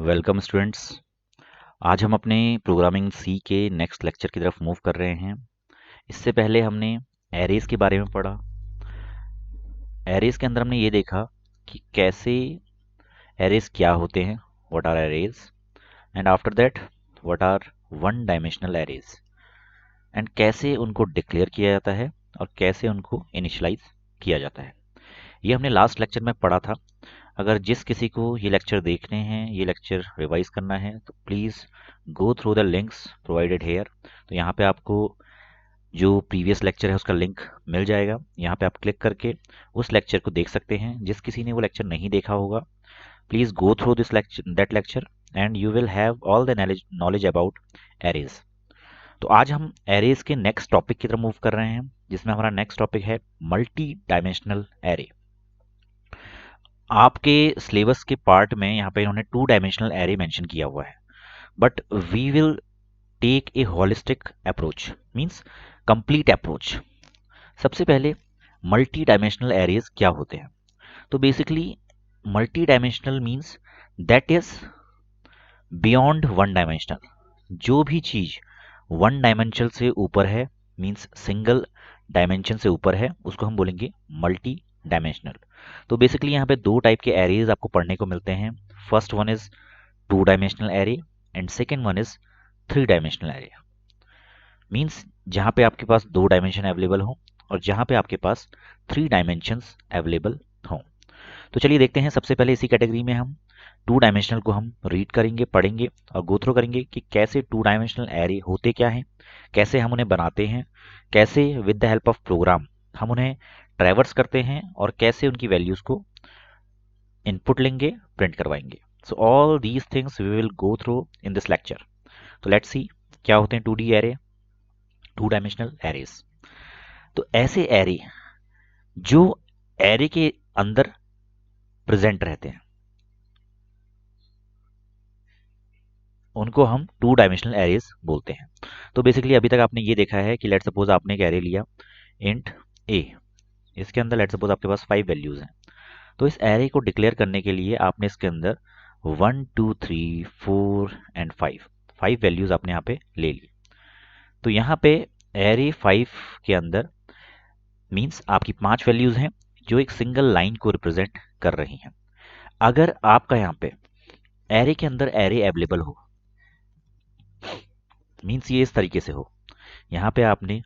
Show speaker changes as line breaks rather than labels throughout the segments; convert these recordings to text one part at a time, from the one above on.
Welcome students. आज हम अपने प्रोग्रामिंग सी के नेक्स्ट लेक्चर की तरफ मूव कर रहे हैं। इससे पहले हमने एरेज के बारे में पढ़ा। एरेज के अंदर हमने ये देखा कि कैसे एरेज क्या होते हैं, what are arrays, and after that what are one dimensional arrays, and कैसे उनको डिक्लेयर किया जाता है और कैसे उनको इनिशियलाइज किया जाता है। ये हमने लास्ट लेक्चर में पढ़ा था। अगर जिस किसी को ये लेक्चर देखने हैं, ये लेक्चर रिवाइज करना है, तो please go through the links provided here. तो यहाँ पे आपको जो प्रीवियस लेक्चर है उसका लिंक मिल जाएगा। यहाँ पे आप क्लिक करके उस लेक्चर को देख सकते हैं। जिस किसी ने वो लेक्चर नहीं देखा होगा, please go through this lecture that lecture and you will have all the knowledge about arrays. तो आज हम एरेज के नेक्स्ट टॉपिक की तरफ मूव कर रहे हैं, जिसमें हमारा नेक्स्ट टॉपिक है मल्टी डायमेंशनल एरे। आपके सिलेबस के पार्ट में यहाँ पे इन्होंने 2 डायमेंशनल एरे मेंशन किया हुआ है, but we will take a holistic approach, means complete approach. सबसे पहले मल्टी डायमेंशनल एरेज क्या होते हैं? तो basically multi dimensional means that is beyond one dimensional. जो भी चीज वन डायमेंशन से ऊपर है, मींस सिंगल डायमेंशन से ऊपर है, उसको हम बोलेंगे मल्टी डायमेंशनल। तो बेसिकली यहाँ पे 2 टाइप के एरेज आपको पढ़ने को मिलते हैं। First one is 2 dimensional array and second one is 3 dimensional array. Means जहाँ पे आपके पास 2 डायमेंशन अवेलेबल हो और जहाँ पे आपके पास 3 डायमेंशंस अवेलेबल हों। तो चलिए देखते हैं। सबसे पहले इसी कैटेगरी में हम 2 डायमेंशनल को हम रीड करेंगे, पढ़ेंगे और गो थ्रू करेंगे कि कैसे 2 डायमेंशनल एरे होते क्या हैं, कैसे हम उन्हें बनाते हैं, कैसे with the help of program हम उन्हें ट्रैवर्स करते हैं और कैसे उनकी वैल्यूज को इनपुट लेंगे, प्रिंट करवाएंगे। So all these things we will go through in this lecture. तो लेट्स सी क्या होते हैं 2D एरे, 2 डायमेंशनल एरेज। तो ऐसे एरे जो एरे के अंदर प्रेजेंट रहते हैं उनको हम 2 डायमेंशनल एरेज बोलते हैं। तो बेसिकली अभी तक आपने ये देखा है कि लेट सपोज आपने एक एरे लिया इंट ए, इसके अंदर लेट सपोज आपके पास 5 वैल्यूज हैं। तो इस एरे को डिक्लेयर करने के लिए आपने इसके अंदर 1 2 3 4 एंड 5 वैल्यूज आपने यहाँ पे ले ली। तो यहाँ पे एरे 5 के अंदर मीन्स आपकी 5 वैल्यूज हैं जो एक सिंगल लाइन को रिप्रेजेंट कर रही हैं। अगर आपका यहाँ पे एरे के अंदर एरे अवेलेबल हो, मीन्स ये इस तरीके से हो, यहाँ पे आपने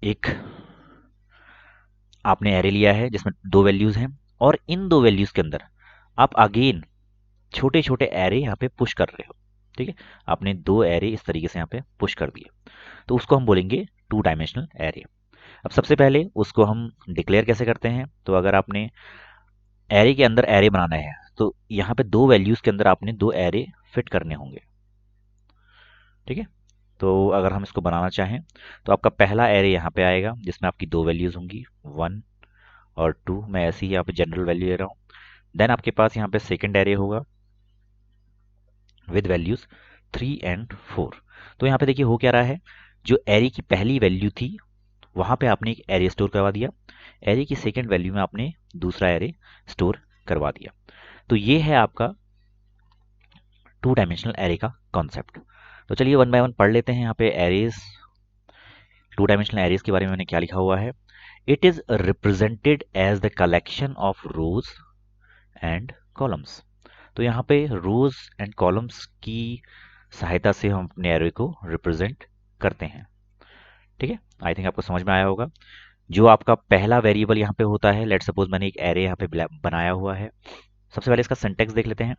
एक आपने एरे लिया है जिसमें 2 वैल्यूज हैं और इन 2 वैल्यूज के अंदर आप अगेन छोटे छोटे एरे यहाँ पे पुश कर रहे हो। ठीक है, आपने 2 एरे इस तरीके से यहाँ पे पुश कर दिए, तो उसको हम बोलेंगे 2 डायमेंशनल एरे। अब सबसे पहले उसको हम डिक्लेयर कैसे करते हैं? तो अगर आपने एरे के अंदर एरे बनाना है तो यहाँ पे 2 वैल्यूज के अंदर आपने 2 एरे फिट करने होंगे। ठीक है, तो अगर हम इसको बनाना चाहें तो आपका पहला एरे यहाँ पे आएगा जिसमें आपकी 2 वैल्यूज होंगी 1 और 2। मैं ऐसे ही यहाँ पे जनरल वैल्यू ले रहा हूँ। देन आपके पास यहाँ पे सेकेंड एरे होगा विद वैल्यूज 3 एंड 4। तो यहाँ पे देखिए हो क्या रहा है, जो एरे की पहली वैल्यू थी वहाँ पे आपने एक एरे स्टोर करवा दिया, एरे की सेकेंड वैल्यू में आपने दूसरा एरे स्टोर करवा दिया। तो ये है आपका 2 डायमेंशनल एरे का कॉन्सेप्ट। तो चलिए वन बाय वन पढ़ लेते हैं। यहाँ पे एरेज, 2 डायमेंशनल एरेज के बारे में मैंने क्या लिखा हुआ है। It is represented as the collection of rows and columns. तो यहाँ पे रोज एंड कॉलम्स की सहायता से हम अपने एरे को रिप्रेजेंट करते हैं। ठीक है, आई थिंक आपको समझ में आया होगा। जो आपका पहला वेरिएबल यहाँ पे होता है, लेट सपोज मैंने एक एरे यहाँ पे बनाया हुआ है। सबसे पहले इसका सिंटेक्स देख लेते हैं।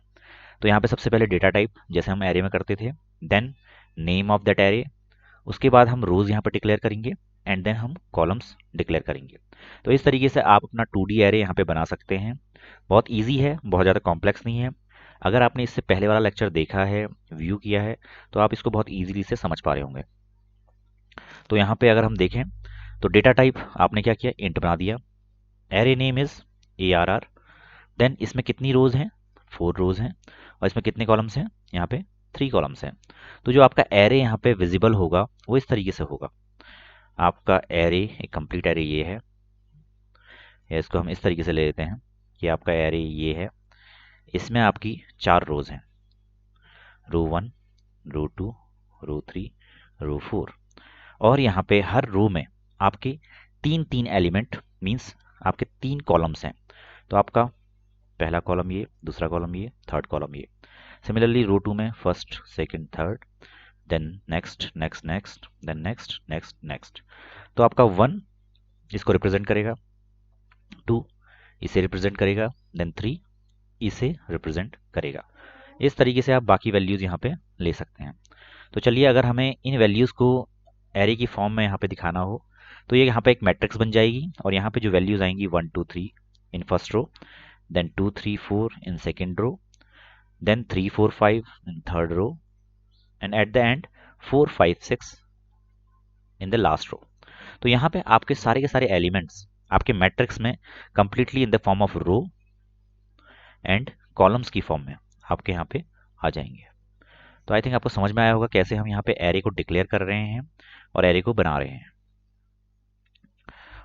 तो यहाँ पे सबसे पहले डेटा टाइप जैसे हम एरे में करते थे, then name of that array, उसके बाद हम रोज यहाँ पर डिक्लेयर करेंगे एंड देन हम कॉलम्स डिक्लेयर करेंगे। तो इस तरीके से आप अपना 2D एरे यहाँ पे बना सकते हैं। बहुत इजी है, बहुत ज़्यादा कॉम्प्लेक्स नहीं है। अगर आपने इससे पहले वाला लेक्चर देखा है, व्यू किया है, तो आप इसको बहुत इजीली से समझ पा रहे होंगे। तो यहाँ पे अगर हम देखें तो डेटा टाइप आपने क्या किया, इंट बना दिया। Array name is ARR। Then इसमें कितनी रोज हैं, 4 रोज हैं। और इसमें कितने कॉलम्स हैं, यहाँ पे 3 कॉलम्स हैं। तो जो आपका एरे यहाँ पे विजिबल होगा वो इस तरीके से होगा। आपका एरे, एक कंप्लीट एरे ये है, या इसको हम इस तरीके से ले लेते हैं। कि आपका एरे ये है, इसमें आपकी 4 रोज हैं, रो 1, रो 2, रो 3, रो 4, और यहाँ पे हर रो में आपके 3 एलिमेंट मीन्स आपके 3 कॉलम्स हैं। तो आपका पहला कॉलम ये, दूसरा कॉलम ये, थर्ड कॉलम ये। सिमिलरली रो 2 में first, second, third, then next next next, then next next next. तो आपका 1 इसको रिप्रेजेंट करेगा, 2 इसे रिप्रेजेंट करेगा, देन 3 इसे रिप्रेजेंट करेगा। इस तरीके से आप बाकी वैल्यूज़ यहाँ पे ले सकते हैं। तो चलिए, अगर हमें इन वैल्यूज़ को एरे की फॉर्म में यहाँ पे दिखाना हो तो ये यहाँ पे एक मैट्रिक्स बन जाएगी, और यहाँ पे जो वैल्यूज़ आएंगी 1 2 3 in first row, then 2 3 4 in second row, then 3 4 5 in third row, and at the end 4 5 6 in the last row. तो यहाँ पे आपके सारे के सारे एलिमेंट्स आपके मैट्रिक्स में completely in the form of row and columns की फॉर्म में आपके यहाँ पे आ जाएंगे। तो आई थिंक आपको समझ में आया होगा कैसे हम यहाँ पे एरे को डिक्लेयर कर रहे हैं और एरे को बना रहे हैं।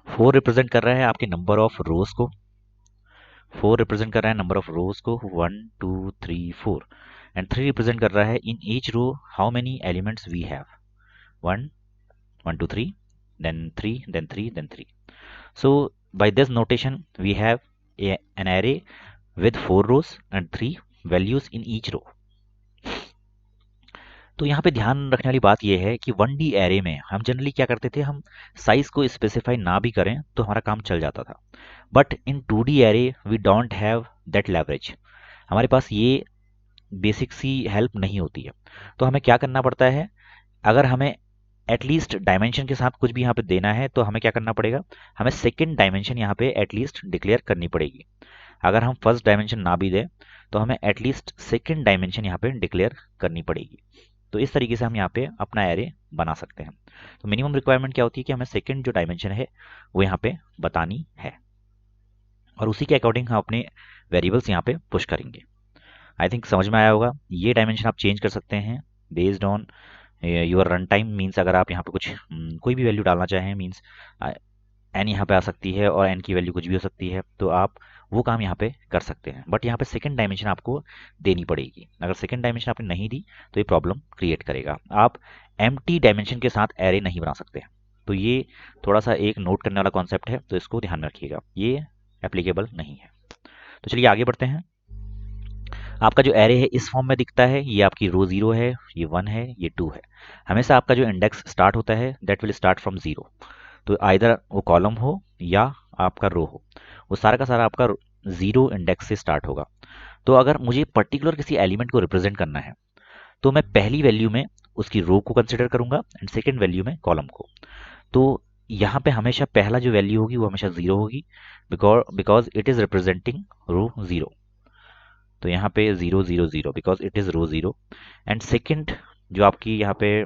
4 रिप्रेजेंट कर रहा है आपके नंबर ऑफ रोज को, 4 रिप्रेजेंट कर रहा है नंबर ऑफ रोज को 1 2 3 4, एंड 3 रिप्रेजेंट कर रहा है in each row how many elements we have, 1 1 2 3, then 3, then 3, then 3. So by this notation we have an array with 4 rows and 3 values in each row. तो यहाँ पे ध्यान रखने वाली बात यह है कि 1D एरे में हम जनरली क्या करते थे, हम साइज को स्पेसिफाई ना भी करें तो हमारा काम चल जाता था। But in 2D array we don't have that leverage, हमारे पास ये बेसिक सी हेल्प नहीं होती है। तो हमें क्या करना पड़ता है, अगर हमें एटलीस्ट डायमेंशन के साथ कुछ भी यहाँ पे देना है तो हमें क्या करना पड़ेगा, हमें सेकंड डायमेंशन यहाँ पे एटलीस्ट डिक्लेयर करनी पड़ेगी। अगर हम फर्स्ट डायमेंशन ना भी दें तो हमें एटलीस्ट सेकंड डायमेंशन यहाँ पे डिक्लेयर करनी पड़ेगी। तो इस तरीके से हम यहाँ पे अपना एरे बना सकते हैं। तो मिनिमम रिक्वायरमेंट क्या होती है कि हमें सेकंड जो डायमेंशन है वो यहाँ पे बतानी है, और उसी के अकॉर्डिंग हम अपने वेरिएबल्स यहाँ पे पुश करेंगे। आई थिंक समझ में आया होगा। ये डायमेंशन आप चेंज कर सकते हैं based on your run time, means अगर आप यहाँ पे कुछ कोई भी वैल्यू डालना चाहें, मीन्स एन यहाँ पे आ सकती है और एन की वैल्यू कुछ भी हो सकती है, तो आप वो काम यहाँ पे कर सकते हैं। बट यहाँ पे सेकंड डायमेंशन आपको देनी पड़ेगी। अगर सेकंड डायमेंशन आपने नहीं दी तो ये प्रॉब्लम क्रिएट करेगा। आप एम्प्टी डायमेंशन के साथ एरे नहीं बना सकते। तो ये थोड़ा सा एक नोट करने वाला कॉन्सेप्ट है, तो इसको ध्यान में रखिएगा, ये एप्लीकेबल नहीं है। तो चलिए आगे बढ़ते हैं। आपका जो एरे है इस फॉर्म में दिखता है, ये आपकी रो 0 है, ये 1 है, ये 2 है। हमेशा आपका जो इंडेक्स स्टार्ट होता है दैट विल स्टार्ट फ्रॉम 0। तो आइदर वो कॉलम हो या आपका रो हो, वो सारा का सारा आपका 0 इंडेक्स से स्टार्ट होगा। तो अगर मुझे पर्टिकुलर किसी एलिमेंट को रिप्रेजेंट करना है तो मैं पहली वैल्यू में उसकी रो को कंसिडर करूंगा एंड सेकेंड वैल्यू में कॉलम को। तो यहाँ पे हमेशा पहला जो वैल्यू होगी वो हमेशा 0 होगी, because it is representing row 0। तो यहाँ पे 0 0 0 because it is row 0, and second जो आपकी यहाँ पे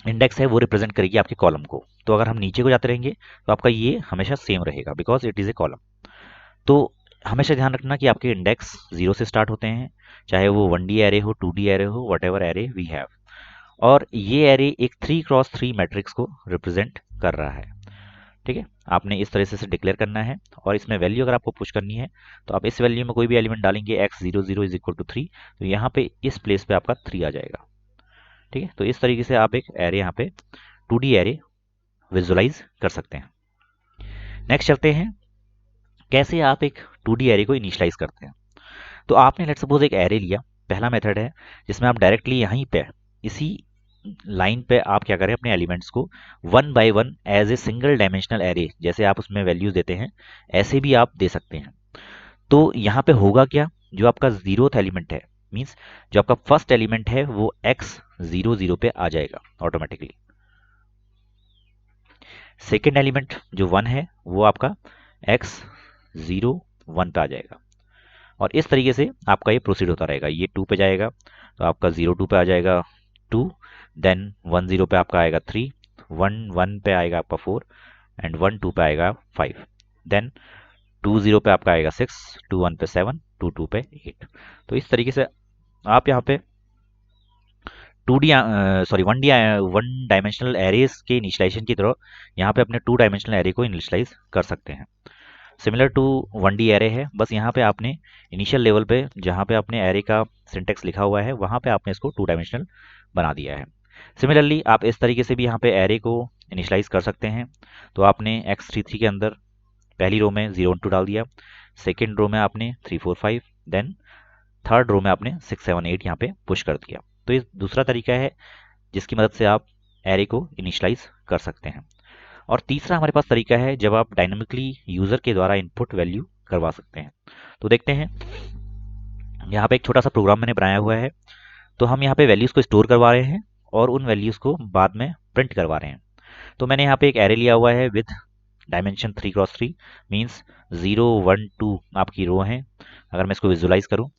इंडेक्स है वो रिप्रेजेंट करेगी आपके कॉलम को। तो अगर हम नीचे को जाते रहेंगे तो आपका ये हमेशा सेम रहेगा because it is a column. तो हमेशा ध्यान रखना कि आपके इंडेक्स 0 से स्टार्ट होते हैं, चाहे वो 1D एरे हो, 2D एरे हो, whatever array we have. और ये एरे एक 3x3 मैट्रिक्स को रिप्रेजेंट कर रहा है। ठीक है, आपने इस तरह से डिक्लेयर करना है, और इसमें वैल्यू अगर आपको पुश करनी है तो आप इस वैल्यू में कोई भी एलिमेंट डालेंगे x00 इज इक्वल टू 3, तो यहाँ पे इस प्लेस पे आपका 3 आ जाएगा। ठीक है, तो इस तरीके से आप एक एरे यहाँ पे 2D एरे विजुअलाइज कर सकते हैं। नेक्स्ट चलते हैं, कैसे आप एक 2D एरे को इनिशियलाइज करते हैं। तो आपने लेट्स सपोज एक एरे लिया, पहला मेथड है जिसमें आप डायरेक्टली यहीं पे इसी लाइन पे आप क्या करें, अपने एलिमेंट्स को 1 by 1 as a single dimensional array, जैसे आप उसमें वैल्यूज देते हैं ऐसे भी आप दे सकते हैं। तो यहाँ पे होगा क्या, जो आपका 0th एलिमेंट है, मींस जो आपका फर्स्ट एलिमेंट है वो x00 पे आ जाएगा ऑटोमेटिकली। सेकेंड एलिमेंट जो 1 है वो आपका x01 पे आ जाएगा, और इस तरीके से आपका ये प्रोसीड होता रहेगा। ये 2 पे जाएगा तो आपका 02 पे आ जाएगा 2, देन 10 पे आपका आएगा 3, 11 पे आएगा आपका 4, एंड 12 पे आएगा 5, देन 20 पे आपका आएगा 6, 21 पे 7, 22 पे 8। तो इस तरीके से आप यहाँ पे 2D सॉरी 1 डायमेंशनल एरेज के इनिशियलाइजेशन की तरह यहाँ पे अपने 2 डायमेंशनल एरे को इनिशियलाइज कर सकते हैं। सिमिलर टू 1D एरे है, बस यहाँ पे आपने इनिशियल लेवल पे जहाँ पे आपने एरे का सिंटेक्स लिखा हुआ है वहाँ पे आपने इसको 2 डायमेंशनल बना दिया है। सिमिलरली आप इस तरीके से भी यहाँ पे एरे को इनिशलाइज कर सकते हैं। तो आपने x33 के अंदर पहली रो में 0 1 2 डाल दिया, सेकेंड रो में आपने 3 4 5, देन थर्ड रो में आपने 6 7 8 यहाँ पे पुश कर दिया। तो ये दूसरा तरीका है जिसकी मदद से आप एरे को इनिशलाइज कर सकते हैं। और तीसरा हमारे पास तरीका है जब आप डायनामिकली यूजर के द्वारा इनपुट वैल्यू करवा सकते हैं। तो देखते हैं, यहाँ पे एक छोटा सा प्रोग्राम मैंने बनाया हुआ है। तो हम यहाँ पे वैल्यूज़ को स्टोर करवा रहे हैं और उन वैल्यूज़ को बाद में प्रिंट करवा रहे हैं। तो मैंने यहाँ पे एक एरे लिया हुआ है विथ डायमेंशन 3x3, मीन्स 0 1 2 आपकी रो है। अगर मैं इसको विजुलाइज करूँ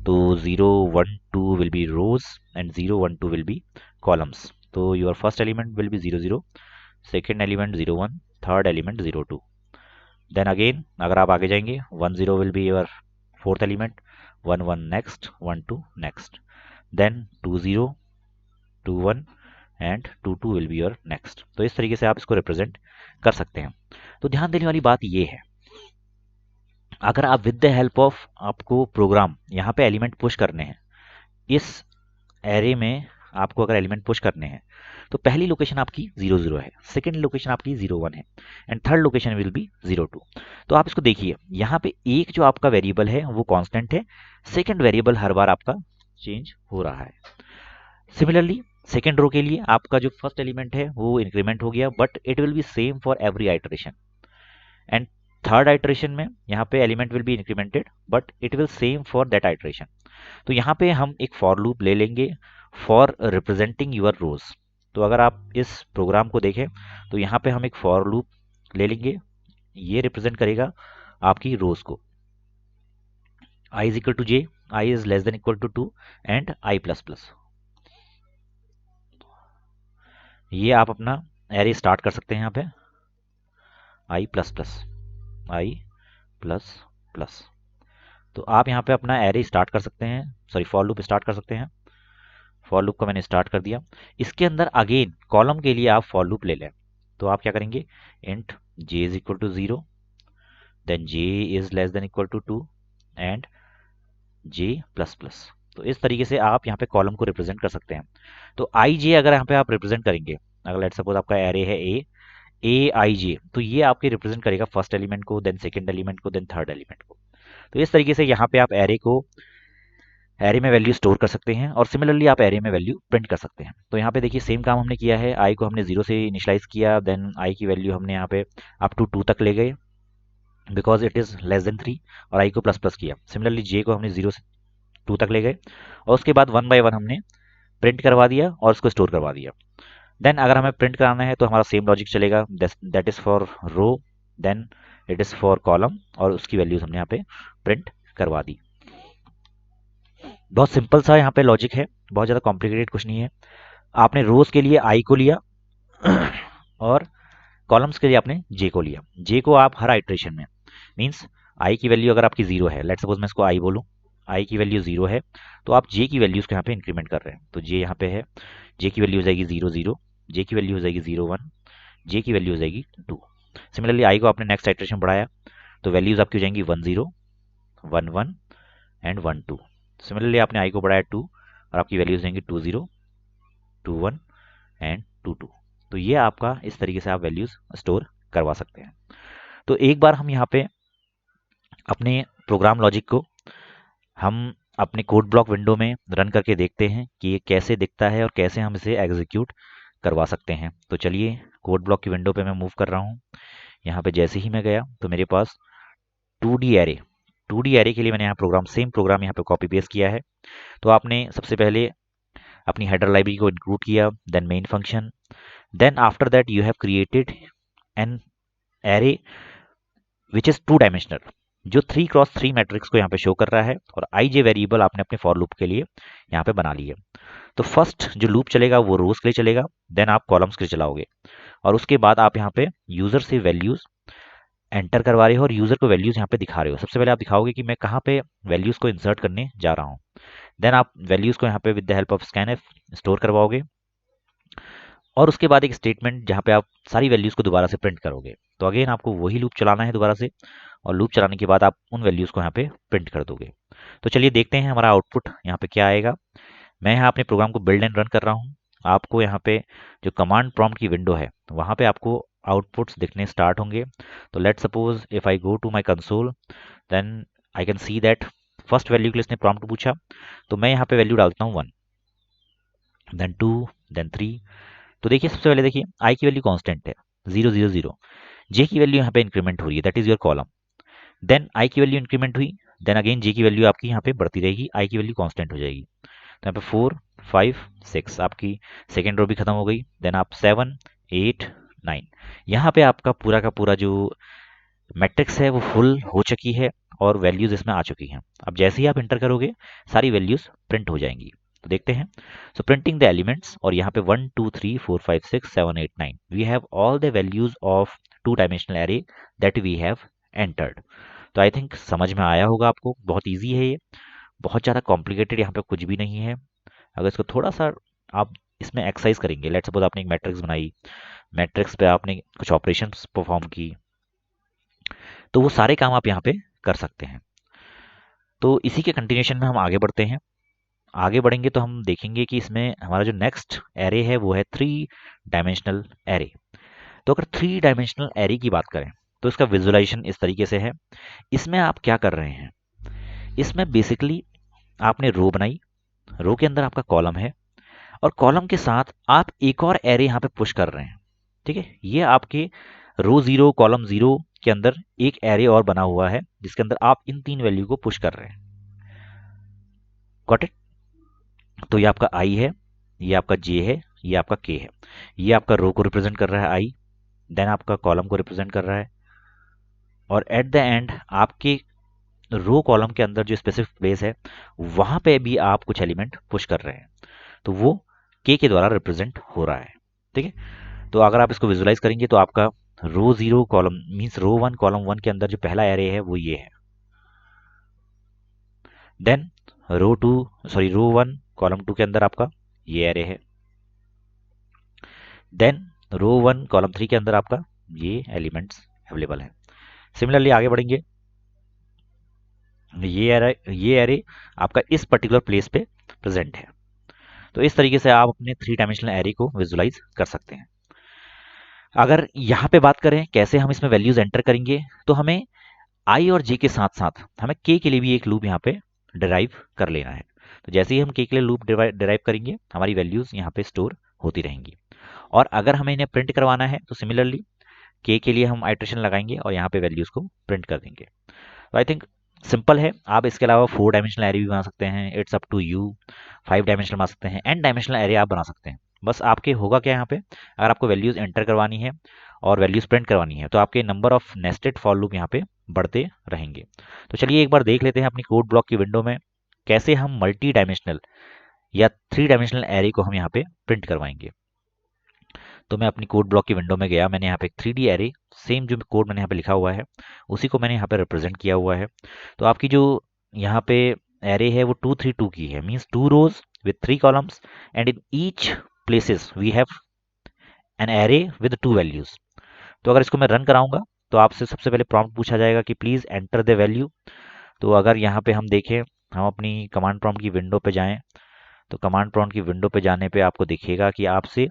तो 0 1 2 will be rows and 0 1 2 will be columns. तो your first element will be 0 0, second element 0 1, third element 0 2। Then again अगर आप आगे जाएंगे 1 0 will be your fourth element, 1 1 next, 1 2 next, then 2 0 2 1 and 2 2 will be your next. तो इस तरीके से आप इसको रिप्रेजेंट कर सकते हैं। तो ध्यान देने वाली बात ये है, अगर आप विद द हेल्प ऑफ आपको प्रोग्राम यहाँ पे एलिमेंट पुश करने हैं, इस एरे में आपको अगर एलिमेंट पुश करने हैं तो पहली लोकेशन आपकी 0 0 है, सेकेंड लोकेशन आपकी 0 1 है and third location will be 0 2। तो आप इसको देखिए, यहाँ पे एक जो आपका वेरिएबल है वो कांस्टेंट है, सेकेंड वेरिएबल हर बार आपका चेंज हो रहा है। सिमिलरली सेकेंड रो के लिए आपका जो फर्स्ट एलिमेंट है वो इंक्रीमेंट हो गया, but it will be same for every iteration. And third iteration में यहाँ पे element will B incremented but it will same for that iteration. तो यहाँ पे हम एक फॉर लूप ले लेंगे फॉर रिप्रेजेंटिंग यूर रोज। तो अगर आप इस प्रोग्राम को देखें तो यहाँ पे हम एक फॉर लूप ले लेंगे, ये रिप्रेजेंट करेगा आपकी रोज को। i is equal to j, i is less than equal to 2 and i plus plus. ये आप अपना एरे स्टार्ट कर सकते हैं यहाँ पे i plus plus, i plus plus. तो आप यहाँ पे अपना एरे स्टार्ट कर सकते हैं, सॉरी फॉर लूप स्टार्ट कर सकते हैं। फॉर लूप को मैंने स्टार्ट कर दिया। इसके अंदर अगेन कॉलम के लिए आप फॉर लूप ले लें। तो आप क्या करेंगे, int j is equal to 0, then j is less than equal to 2 and j plus plus. तो इस तरीके से आप यहाँ पे कॉलम को रिप्रेजेंट कर सकते हैं। तो आई जे अगर यहाँ पे आप रिप्रेजेंट करेंगे, अगर लेट सपोज आपका एरे है ए आई जे, तो ये आपके रिप्रेजेंट करेगा फर्स्ट एलिमेंट को, देन सेकेंड एलिमेंट को, देन थर्ड एलिमेंट को। तो इस तरीके से यहाँ पे आप एरे में वैल्यू स्टोर कर सकते हैं और सिमिलरली आप एरे में वैल्यू प्रिंट कर सकते हैं। तो यहाँ पे देखिए सेम काम हमने किया है, आई को हमने 0 से इनिशलाइज किया, देन आई की वैल्यू हमने यहाँ पे अप टू 2 तक ले गए because it is less than 3, और आई को प्लस प्लस किया। सिमिलरली जे को हमने 0 से 2 तक ले गए और उसके बाद 1 बाय 1 हमने प्रिंट करवा दिया और उसको स्टोर करवा दिया। देन अगर हमें प्रिंट कराना है तो हमारा सेम लॉजिक चलेगा, that is for row, then it is for column, और उसकी वैल्यूज हमने यहाँ पे प्रिंट करवा दी। बहुत सिंपल सा यहाँ पे लॉजिक है, बहुत ज़्यादा कॉम्प्लिकेटेड कुछ नहीं है। आपने रोज के लिए आई को लिया और कॉलम्स के लिए आपने जे को लिया। जे को आप हर आइट्रेशन में, मीन्स आई की वैल्यू अगर आपकी 0 है, लेट सपोज मैं इसको आई बोलूँ, आई की वैल्यू 0 है, तो आप जे की वैल्यूज़ को यहाँ पे इंक्रीमेंट कर रहे हैं। तो जे यहाँ पे है, जे की वैल्यू हो जाएगी 0 0, जे की वैल्यू हो जाएगी 0 1, जे की वैल्यू हो जाएगी 2। सिमिलरली आई को आपने नेक्स्ट आइट्रेशन बढ़ाया तो वैल्यूज़ आपकी हो जाएंगी 1 0 1 1 एंड 1 2। सिमिलरली आपने आई को बढ़ाया 2 और आपकी वैल्यूज देंगे 2 0 2 1 एंड 2 2। तो ये आपका इस तरीके से आप वैल्यूज स्टोर करवा सकते हैं। तो एक बार हम यहाँ पे अपने प्रोग्राम लॉजिक को हम अपने कोड ब्लॉक विंडो में रन करके देखते हैं कि ये कैसे दिखता है और कैसे हम इसे एग्जीक्यूट करवा सकते हैं। तो चलिए कोड ब्लॉक की विंडो पे मैं मूव कर रहा हूँ। यहाँ पे जैसे ही मैं गया तो मेरे पास 2D एरे के लिए मैंने यहाँ प्रोग्राम, सेम प्रोग्राम यहाँ पे कॉपी पेस्ट किया है। तो आपने सबसे पहले अपनी हेडर लाइब्रेरी को इंक्लूड किया, then main function, then after that you have created an array which is 2 dimensional, जो 3x3 मैट्रिक्स को यहाँ पे शो कर रहा है, और आई जे वेरिएबल आपने अपने फॉर लूप के लिए यहाँ पे बना लिए। तो फर्स्ट जो लूप चलेगा वो रोज के लिए चलेगा, देन आप कॉलम्स के लिए चलाओगे, और उसके बाद आप यहाँ पे यूजर से वैल्यूज एंटर करवा रहे हो और यूजर को वैल्यूज यहाँ पे दिखा रहे हो। सबसे पहले आप दिखाओगे कि मैं कहाँ पे वैल्यूज को इंसर्ट करने जा रहा हूँ, देन आप वैल्यूज को यहाँ पे with the help of scanf store करवाओगे, और उसके बाद एक स्टेटमेंट जहाँ पे आप सारी वैल्यूज को दोबारा से प्रिंट करोगे। तो अगेन आपको वही लूप चलाना है दोबारा से, और लूप चलाने के बाद आप उन वैल्यूज़ को यहाँ पे प्रिंट कर दोगे। तो चलिए देखते हैं हमारा आउटपुट यहाँ पे क्या आएगा। मैं यहाँ अपने प्रोग्राम को बिल्ड एंड रन कर रहा हूँ। आपको यहाँ पे जो कमांड प्रॉम्प्ट की विंडो है वहाँ पे आपको आउटपुट्स दिखने स्टार्ट होंगे। तो let suppose if I go to my console, then I can see that first value के लिए इसने प्रॉम्प्ट पूछा, तो मैं यहाँ पे वैल्यू डालता हूँ 1, देन 2, देन 3। तो देखिए सबसे पहले देखिए आई की वैल्यू कांस्टेंट है 0 0 0। जे की वैल्यू यहाँ पे इंक्रीमेंट हो रही है, that is your column. Then I की वैल्यू इंक्रीमेंट हुई, देन अगेन जे की वैल्यू आपकी यहाँ पे बढ़ती रहेगी, आई की वैल्यू कांस्टेंट हो जाएगी। तो यहाँ पे 4 5 6 आपकी सेकेंड रो भी खत्म हो गई। देन आप 7 8 9, यहाँ पे आपका पूरा का पूरा जो मैट्रिक्स है वो फुल हो चुकी है और वैल्यूज इसमें आ चुकी हैं। अब जैसे ही आप इंटर करोगे सारी वैल्यूज प्रिंट हो जाएंगी। तो देखते हैं। सो प्रिंटिंग द एलिमेंट्स, और यहाँ पे 1 2 3 4 5 6 7 8 9 we have all the values of two dimensional array that we have entered. तो आई थिंक समझ में आया होगा आपको, बहुत ईजी है ये, बहुत ज़्यादा कॉम्प्लिकेटेड यहाँ पे कुछ भी नहीं है। अगर इसको थोड़ा सा आप इसमें एक्सरसाइज करेंगे, लेट्स सपोज आपने एक मैट्रिक्स बनाई, मैट्रिक्स पे आपने कुछ ऑपरेशंस परफॉर्म की, तो वो सारे काम आप यहाँ पे कर सकते हैं। तो इसी के कंटिन्यूशन में हम आगे बढ़ते हैं। आगे बढ़ेंगे तो हम देखेंगे कि इसमें हमारा जो नेक्स्ट एरे है वो है 3 डायमेंशनल एरे। तो अगर 3 डायमेंशनल एरे की बात करें तो इसका विजुअलाइजेशन इस तरीके से है। इसमें आप क्या कर रहे हैं, इसमें बेसिकली आपने रो बनाई, रो के अंदर आपका कॉलम है, और कॉलम के साथ आप एक और एरे यहाँ पे पुश कर रहे हैं। ठीक है, ये आपके रो 0 कॉलम 0 के अंदर एक एरे और बना हुआ है जिसके अंदर आप इन 3 वैल्यू को पुश कर रहे हैं। Got it? तो ये आपका आई है, ये आपका जे है, ये आपका के है। ये आपका रो को रिप्रेजेंट कर रहा है आई, देन आपका कॉलम को रिप्रेजेंट कर रहा है, और एट द एंड आपके रो कॉलम के अंदर जो स्पेसिफिक प्लेस है वहां पे भी आप कुछ एलिमेंट पुश कर रहे हैं, तो वो के द्वारा रिप्रेजेंट हो रहा है। ठीक है, तो अगर आप इसको विजुलाइज करेंगे तो आपका रो 0 कॉलम मीन्स रो 1 कॉलम 1 के अंदर जो पहला एरे है वो ये है। देन रो 1 कॉलम 2 के अंदर आपका ये एरे है। देन रो 1 कॉलम 3 के अंदर आपका ये एलिमेंट्स अवेलेबल है। सिमिलरली आगे बढ़ेंगे, ये एरे आपका इस पर्टिकुलर प्लेस पे प्रेजेंट है। तो इस तरीके से आप अपने 3 डायमेंशनल एरे को विजुलाइज कर सकते हैं। अगर यहाँ पे बात करें कैसे हम इसमें वैल्यूज एंटर करेंगे, तो हमें आई और जे के साथ साथ हमें के लिए भी एक लूप यहाँ पे डिराइव कर लेना है। तो जैसे ही हम के लिए लूप डिराइव करेंगे हमारी वैल्यूज यहाँ पे स्टोर होती रहेंगी। और अगर हमें इन्हें प्रिंट करवाना है तो सिमिलरली के लिए हम आइट्रेशन लगाएंगे और यहाँ पे वैल्यूज को प्रिंट कर देंगे। तो आई थिंक सिंपल है। आप इसके अलावा 4 डायमेंशनल एरे भी बना सकते हैं, it's up to you. 5 dimensional बना सकते हैं, एन डायमेंशनल एरे आप बना सकते हैं। बस आपके होगा क्या यहाँ पे, अगर आपको वैल्यूज एंटर करवानी है और वैल्यूज प्रिंट करवानी है तो आपके number of nested for loop यहाँ पे बढ़ते रहेंगे। तो चलिए एक बार देख लेते हैं अपनी कोड ब्लॉक की विंडो में कैसे हम मल्टी डायमेंशनल या 3 डायमेंशनल एरे को हम यहाँ पे प्रिंट करवाएंगे। तो मैं अपनी कोड ब्लॉक की विंडो में गया, मैंने यहाँ पे एक 3D एरे, सेम जो कोड मैंने यहाँ पे लिखा हुआ है उसी को मैंने यहाँ पे रिप्रेजेंट किया हुआ है। तो आपकी जो यहाँ पे एरे है वो 2 3 2 की है, means 2 rows with 3 columns, and in each places we have an array with 2 values. तो अगर इसको मैं रन कराऊंगा तो आपसे सबसे पहले प्रॉम्प्ट पूछा जाएगा कि प्लीज एंटर द वैल्यू। तो अगर यहाँ पे हम देखें, हम अपनी कमांड प्रॉम्प्ट की विंडो पे जाएं, तो कमांड प्रॉम्प्ट की विंडो पे जाने पे आपको दिखेगा कि आपसे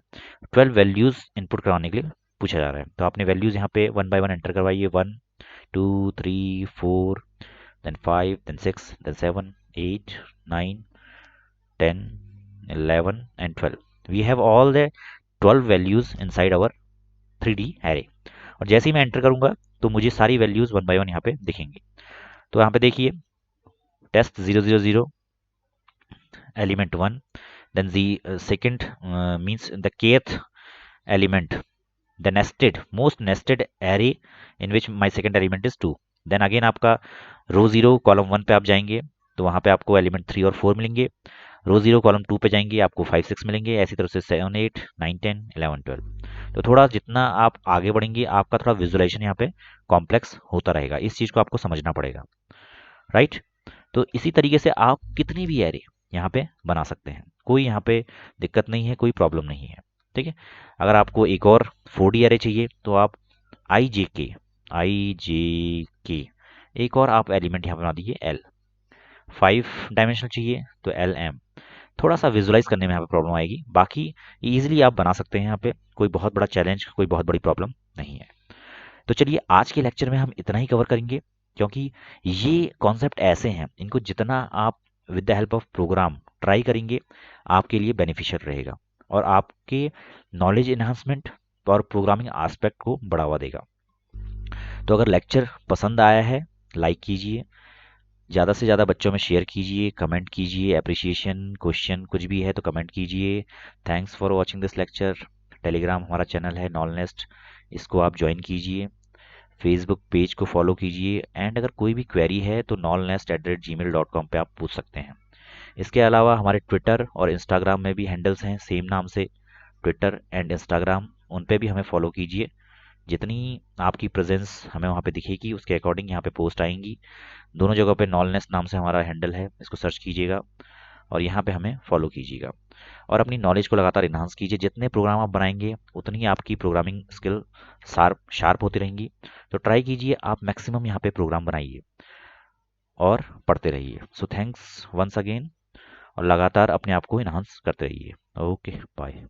12 वैल्यूज इनपुट करवाने के लिए पूछा जा रहा है। तो आपने वैल्यूज यहाँ पे 1 बाय 1 एंटर करवाइए, 1 2 3 4, देन 5, देन 6, देन 7 8 9 10 11 and 12। We have all the 12 values inside our 3D array. और जैसे ही मैं एंटर करूंगा तो मुझे सारी वैल्यूज 1 बाय 1 यहाँ पे दिखेंगी। तो यहाँ पे देखिए test 0 0 0 element 1, then the second means the kth element, the most nested array in which my second element is 2। Then again आपका रो 0 कॉलम 1 पे आप जाएंगे तो वहाँ पे आपको एलिमेंट 3 और 4 मिलेंगे। रो 0 कॉलम 2 पे जाएंगे आपको 5 6 मिलेंगे, ऐसी तरह से 7 8 9 10 11 12। तो थोड़ा जितना आप आगे बढ़ेंगे आपका थोड़ा विजुअलाइजेशन यहाँ पे कॉम्प्लेक्स होता रहेगा, इस चीज़ को आपको समझना पड़ेगा, राइट। तो इसी तरीके से आप कितनी भी एरे यहाँ पे बना सकते हैं, कोई यहाँ पे दिक्कत नहीं है, कोई प्रॉब्लम नहीं है। ठीक है, अगर आपको एक और 4D एरे चाहिए तो आप आई जे के एक और आप एलिमेंट यहाँ पे बना दीजिए एल। 5 डायमेंशनल चाहिए तो एल एम। थोड़ा सा विजुलाइज करने में यहाँ पे प्रॉब्लम आएगी, बाकी इजीली आप बना सकते हैं। यहाँ पे कोई बहुत बड़ा चैलेंज, कोई बहुत बड़ी प्रॉब्लम नहीं है। तो चलिए आज के लेक्चर में हम इतना ही कवर करेंगे, क्योंकि ये कॉन्सेप्ट ऐसे हैं, इनको जितना आप with the help of program try करेंगे आपके लिए बेनिफिशियल रहेगा और आपके नॉलेज इन्हांसमेंट और प्रोग्रामिंग एस्पेक्ट को बढ़ावा देगा। तो अगर लेक्चर पसंद आया है, लाइक कीजिए, ज़्यादा से ज़्यादा बच्चों में शेयर कीजिए, कमेंट कीजिए, अप्रिसिएशन क्वेश्चन कुछ भी है तो कमेंट कीजिए। Thanks for watching this lecture. Telegram हमारा चैनल है नॉलनेस्ट, इसको आप ज्वाइन कीजिए। फेसबुक पेज को फॉलो कीजिए एंड अगर कोई भी क्वेरी है तो nolnest@gmail.com पे आप पूछ सकते हैं। इसके अलावा हमारे ट्विटर और इंस्टाग्राम में भी हैंडल्स हैं सेम नाम से, ट्विटर एंड इंस्टाग्राम, उन पे भी हमें फॉलो कीजिए। जितनी आपकी प्रेजेंस हमें वहाँ पे दिखेगी उसके अकॉर्डिंग यहाँ पे पोस्ट आएंगी। दोनों जगह पे नॉलनेस नाम से हमारा हैंडल है, इसको सर्च कीजिएगा और यहाँ पे हमें फॉलो कीजिएगा और अपनी नॉलेज को लगातार इन्हांस कीजिए। जितने प्रोग्राम आप बनाएंगे उतनी आपकी प्रोग्रामिंग स्किल शार्प शार्प होती रहेंगी। तो ट्राई कीजिए, आप मैक्सिमम यहाँ पे प्रोग्राम बनाइए और पढ़ते रहिए। सो थैंक्स वंस अगेन, और लगातार अपने आप को इन्हांस करते रहिए। Okay bye.